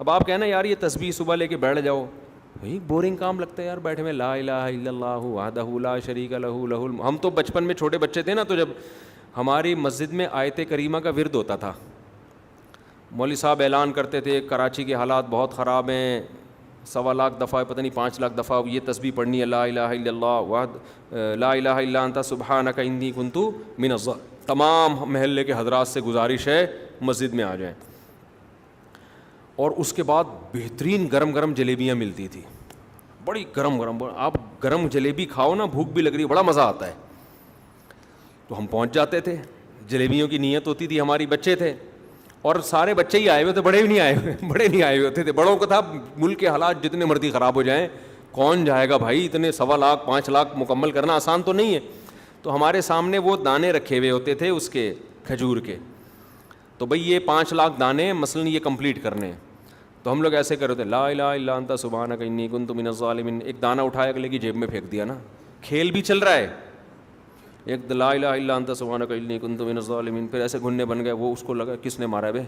اب آپ کہنا یار یہ تسبیح صبح لے کے بیٹھ جاؤ، بھائی بورنگ کام لگتا ہے یار بیٹھے میں، لا الہ الا اللہ وحدہ لا شریک لہ ہم تو بچپن میں چھوٹے بچے تھے نا، تو جب ہماری مسجد میں آیت کریمہ کا ورد ہوتا تھا، مولوی صاحب اعلان کرتے تھے کراچی کے حالات بہت خراب ہیں، 1.25 دفعہ پتہ نہیں 5 لاکھ دفعہ یہ تسبیح پڑھنی ہے، لا الہ الا اللہ لا الہ الا انت سبحانک انی کنت من الظالمین. تمام محلے کے حضرات سے گزارش ہے مسجد میں آ جائیں. اور اس کے بعد بہترین گرم گرم جلیبیاں ملتی تھی، بڑی گرم گرم. آپ گرم جلیبی کھاؤ نا، بھوک بھی لگ رہی، بڑا مزہ آتا ہے. تو ہم پہنچ جاتے تھے، جلیبیوں کی نیت ہوتی تھی، ہماری بچے تھے اور سارے بچے ہی آئے ہوئے تھے، بڑے بھی نہیں آئے ہوئے، بڑے نہیں آئے ہوئے ہوتے تھے. بڑوں کو تھا ملک کے حالات جتنے مرضی خراب ہو جائیں کون جائے گا بھائی، اتنے 1.25 لاکھ 5 لاکھ مکمل کرنا آسان تو نہیں ہے. تو ہمارے سامنے وہ دانے رکھے ہوئے ہوتے تھے اس کے کھجور کے، تو بھئی یہ 5 لاکھ دانے مثلاً یہ کمپلیٹ کرنے ہیں. تو ہم لوگ ایسے کر رہے تھے، لا الہ الا انت سبحانک انی کنت من الظالمین. ایک دانہ اٹھایا اگلے کی جیب میں پھینک دیا نا، کھیل بھی چل رہا ہے. ایک لا الہ الا انت سبحانک انی کنت من الظالمین، پھر ایسے گھننے بن گئے. وہ اس کو لگا کس نے مارا ہے بے.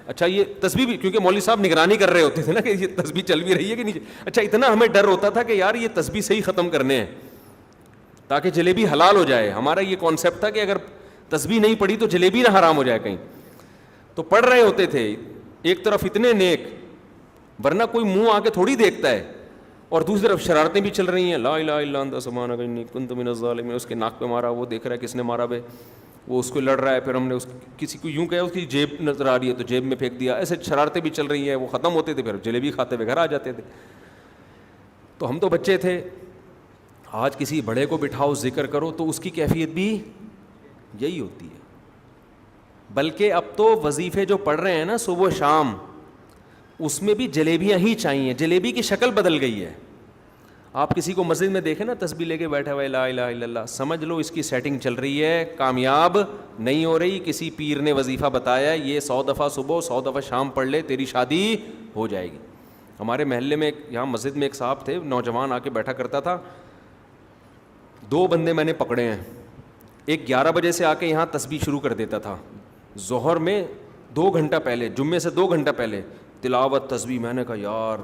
اچھا یہ تسبیح بھی، کیونکہ مولوی صاحب نگرانی کر رہے ہوتے تھے نا کہ یہ تسبیح چل بھی رہی ہے کہ نہیں. اچھا اتنا ہمیں ڈر ہوتا تھا کہ یار یہ تسبیح صحیح ختم کرنے ہیں تاکہ جلیبی حلال ہو جائے. ہمارا یہ کانسیپٹ تھا کہ اگر تسبیح نہیں پڑھی تو جلیبی نہ حرام ہو جائے کہیں. تو پڑھ رہے ہوتے تھے، ایک طرف اتنے نیک، ورنہ کوئی منہ آ کے تھوڑی دیکھتا ہے، اور دوسری طرف شرارتیں بھی چل رہی ہیں، لا الہ الا انت سبحانک انی کنت من الظالمین. اس کے ناک پہ مارا، وہ دیکھ رہا ہے کس نے مارا بے، وہ اس کو لڑ رہا ہے. پھر ہم نے کسی کو یوں کہا اس کی جیب نظر آ رہی ہے تو جیب میں پھینک دیا. ایسے شرارتیں بھی چل رہی ہیں. وہ ختم ہوتے تھے پھر جلیبی کھاتے ہوئے گھر آ جاتے تھے. تو ہم تو بچے تھے. آج کسی بڑے کو بٹھاؤ ذکر کرو تو اس کی کیفیت بھی یہی ہوتی ہے. بلکہ اب تو وظیفے جو پڑھ رہے ہیں نا صبح و شام، اس میں بھی جلیبیاں ہی چاہیے. جلیبی کی شکل بدل گئی ہے. آپ کسی کو مسجد میں دیکھیں نا تسبیح لے کے بیٹھا ہوا ہے لا الہ الا اللہ، سمجھ لو اس کی سیٹنگ چل رہی ہے، کامیاب نہیں ہو رہی. کسی پیر نے وظیفہ بتایا یہ 100 دفعہ صبح 100 دفعہ شام پڑھ لے تیری شادی ہو جائے گی. ہمارے محلے میں یہاں مسجد میں ایک صاحب تھے، نوجوان آ کے بیٹھا کرتا تھا. 2 بندے میں نے پکڑے ہیں. ایک 11 بجے سے آ کے یہاں تسبیح شروع کر دیتا تھا، ظہر میں 2 گھنٹہ پہلے، جمعے سے 2 گھنٹہ پہلے تلاوت تسبیح. میں نے کہا یار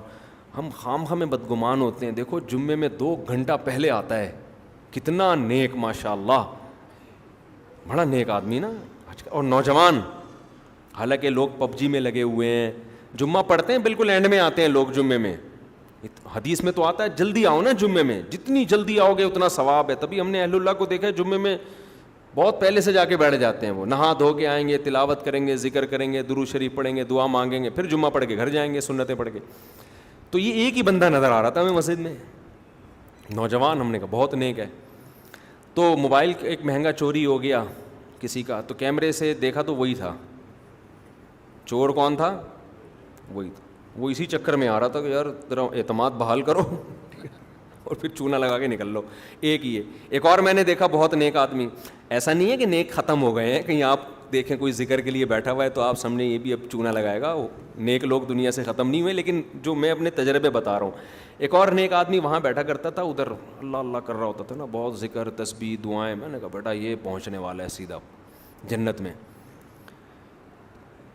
ہم خام خواہ میں بدگمان ہوتے ہیں. دیکھو جمعے میں 2 گھنٹہ پہلے آتا ہے، کتنا نیک، ماشاء اللہ بڑا نیک آدمی نا. اور نوجوان، حالانکہ لوگ پب جی میں لگے ہوئے ہیں، جمعہ پڑھتے ہیں بالکل اینڈ میں آتے ہیں لوگ جمعے میں. حدیث میں تو آتا ہے جلدی آؤ نا جمعے میں، جتنی جلدی آؤ گے اتنا ثواب ہے. تبھی ہم نے اہل اللہ کو دیکھا ہے جمعے میں بہت پہلے سے جا کے بیٹھ جاتے ہیں. وہ نہا دھو کے آئیں گے، تلاوت کریں گے، ذکر کریں گے، درود شریف پڑھیں گے، دعا مانگیں گے، پھر جمعہ پڑھ کے گھر جائیں گے سنتیں پڑھ کے. تو یہ ایک ہی بندہ نظر آ رہا تھا ہمیں مسجد میں، نوجوان. ہم نے کہا بہت نیک ہے. تو موبائل ایک مہنگا چوری ہو گیا کسی کا، تو کیمرے سے دیکھا تو وہی تھا. چور کون تھا؟ وہی تھا. وہ اسی چکر میں آ رہا تھا کہ یار ذرا اعتماد بحال کرو اور پھر چونا لگا کے نکل لو. ایک ہی ہے. ایک اور میں نے دیکھا بہت نیک آدمی. ایسا نہیں ہے کہ نیک ختم ہو گئے ہیں، کہیں آپ دیکھیں کوئی ذکر کے لیے بیٹھا ہوا ہے تو آپ سامنے یہ بھی اب چونا لگائے گا. نیک لوگ دنیا سے ختم نہیں ہوئے، لیکن جو میں اپنے تجربے بتا رہا ہوں. ایک اور نیک آدمی وہاں بیٹھا کرتا تھا، ادھر اللہ اللہ کر رہا ہوتا تھا نا، بہت ذکر تسبیح دعائیں. میں نے کہا بیٹا یہ پہنچنے والا ہے سیدھا جنت میں.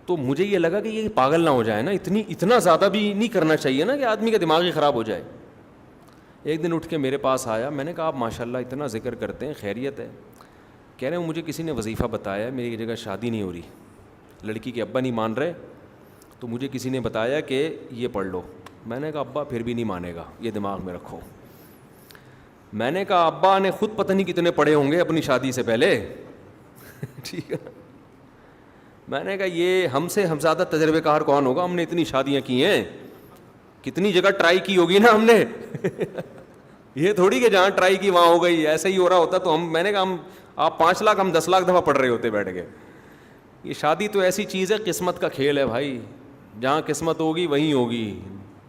تو مجھے یہ لگا کہ یہ پاگل نہ ہو جائے نا، اتنا زیادہ بھی نہیں کرنا چاہیے نا کہ آدمی کا دماغ ہی خراب ہو جائے. ایک دن اٹھ کے میرے پاس آیا. میں نے کہا آپ ماشاء اللہ اتنا ذکر کرتے ہیں، خیریت ہے؟ کہہ رہے ہیں مجھے کسی نے وظیفہ بتایا، میری جگہ شادی نہیں ہو رہی، لڑکی کے ابا نہیں مان رہے، تو مجھے کسی نے بتایا کہ یہ پڑھ لو. میں نے کہا ابا پھر بھی نہیں مانے گا، یہ دماغ میں رکھو. میں نے کہا ابا نے خود پتہ نہیں کتنے پڑھے ہوں گے اپنی شادی سے پہلے ٹھیک ہے. میں نے کہا یہ ہم سے ہم زیادہ تجربے کار کون ہوگا، ہم نے اتنی شادیاں کی ہیں، کتنی جگہ ٹرائی کی ہوگی نا ہم نے یہ تھوڑی کہ جہاں ٹرائی کی وہاں ہو گئی، ایسا ہی ہو رہا ہوتا تو ہم، میں نے کہا ہم آپ 5 لاکھ ہم 10 لاکھ دفعہ پڑھ رہے ہوتے بیٹھ کے. یہ شادی تو ایسی چیز ہے، قسمت کا کھیل ہے بھائی. جہاں قسمت ہوگی وہیں ہوگی،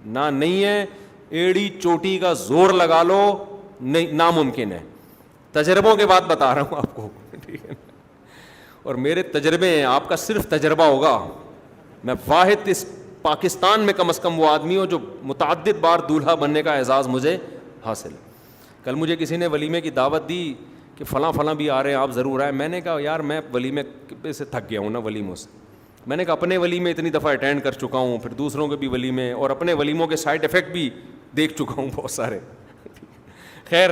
نہ نہیں ہے ایڑی چوٹی کا زور لگا لو، نہیں ناممکن ہے. تجربوں کے بعد بتا رہا ہوں آپ کو ٹھیک ہے. اور میرے تجربے ہیں، آپ کا صرف تجربہ ہوگا. میں واحد اس پاکستان میں کم از کم وہ آدمی ہوں جو متعدد بار دولہا بننے کا اعزاز مجھے حاصل. کل مجھے کسی نے ولیمے کی دعوت دی کہ فلاں فلاں بھی آ رہے ہیں آپ ضرور آئیں. میں نے کہا یار میں ولیمے سے تھک گیا ہوں نا، ولیموں سے میں نے کہا اپنے ولی میں اتنی دفعہ اٹینڈ کر چکا ہوں, پھر دوسروں کے بھی ولی میں, اور اپنے ولیموں کے سائڈ افیکٹ بھی دیکھ چکا ہوں بہت سارے. خیر